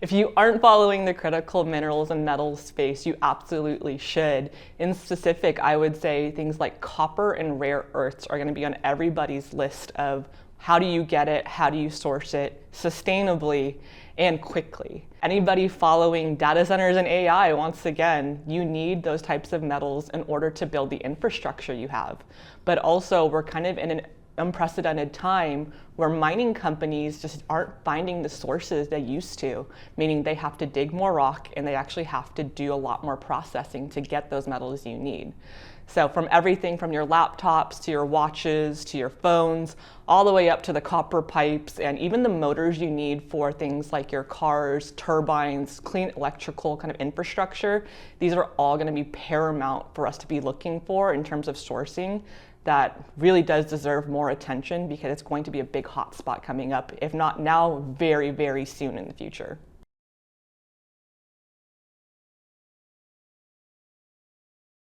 If you aren't following the critical minerals and metals space, you absolutely should. In specific, I would say things like copper and rare earths are going to be on everybody's list of how do you get it, how do you source it sustainably and quickly. Anybody following data centers and AI, once again, you need those types of metals in order to build the infrastructure you have. But also, we're kind of in an unprecedented time where mining companies just aren't finding the sources they used to, meaning they have to dig more rock and they actually have to do a lot more processing to get those metals you need. So from everything from your laptops to your watches to your phones, all the way up to the copper pipes and even the motors you need for things like your cars, turbines, clean electrical kind of infrastructure, these are all going to be paramount for us to be looking for in terms of sourcing. That really does deserve more attention because it's going to be a big hotspot coming up, if not now, very, very soon in the future.